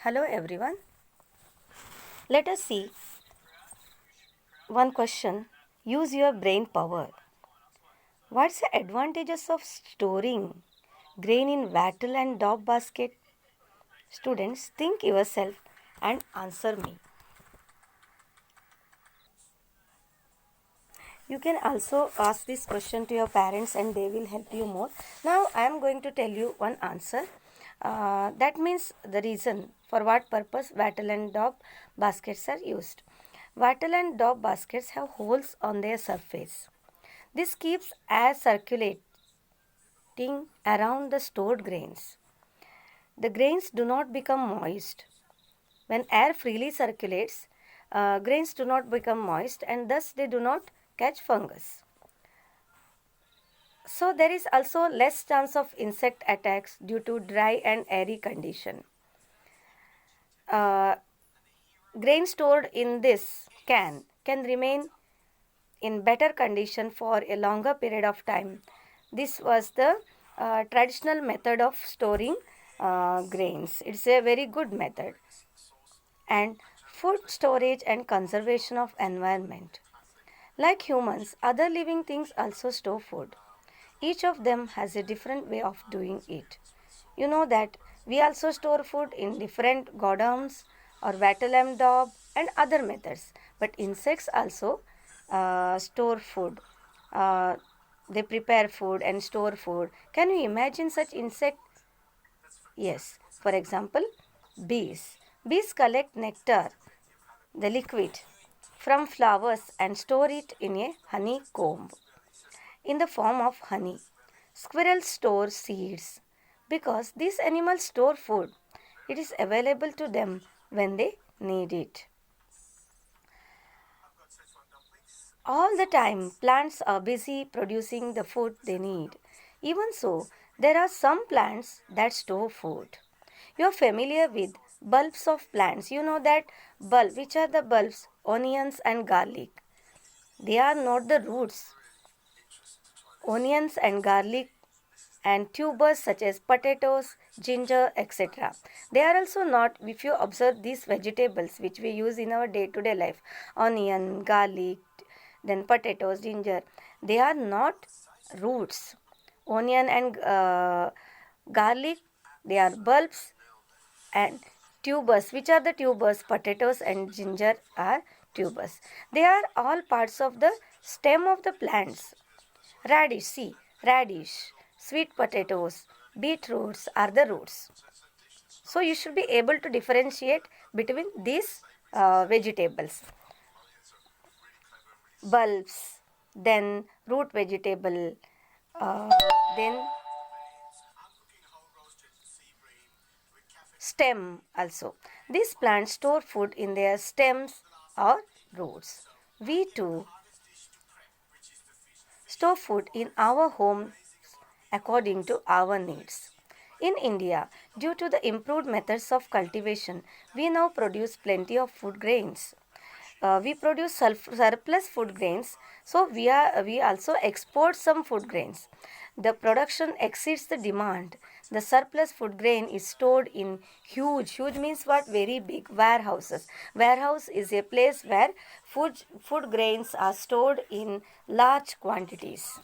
Hello everyone. Let us see one question. Use your brain power. What's the advantages of storing grain in wattle and daub basket? Students, think yourself and answer me. You can also ask this question to your parents and they will help you more. Now I am going to tell you one answer. That means the reason for what purpose wattle and daub baskets are used. Wattle and daub baskets have holes on their surface. This keeps air circulating around the stored grains. The grains do not become moist. When air freely circulates, grains do not become moist and thus they do not catch fungus. So there is also less chance of insect attacks due to dry and airy condition. Grain stored in this can remain in better condition for a longer period of time. This was the traditional method of storing grains. It's a very good method. And food storage and conservation of environment. Like humans, other living things also store food. Each of them has a different way of doing it. You know that we also store food in different godowns or wattle and daub and other methods. But insects also store food. They prepare food and store food. Can you imagine such insect? Yes. For example, bees. Bees collect nectar, the liquid, from flowers and store it in a honeycomb in the form of honey. Squirrels store seeds because these animals store food. It is available to them when they need it. All the time, plants are busy producing the food they need. Even so, there are some plants that store food. You are familiar with bulbs of plants. You know that bulb, which are the bulbs? Onions and garlic. They are not the roots. Onions and garlic and tubers such as potatoes, ginger, etc. They are also not, if you observe these vegetables which we use in our day-to-day life, onion, garlic, then potatoes, ginger, they are not roots. Onion and garlic, they are bulbs, and tubers. Which are the tubers? Potatoes and ginger are tubers. They are all parts of the stem of the plants. Radish, see, radish, sweet potatoes, beetroots are the roots. So you should be able to differentiate between these vegetables. Bulbs, then root vegetable, then stem also. These plants store food in their stems or roots. We too store food in our homes according to our needs. In India, due to the improved methods of cultivation, we now produce plenty of food grains. We produce surplus food grains, so we also export some food grains. The production exceeds the demand. The surplus food grain is stored in huge means what? Very big warehouses. Warehouse is a place where food grains are stored in large quantities.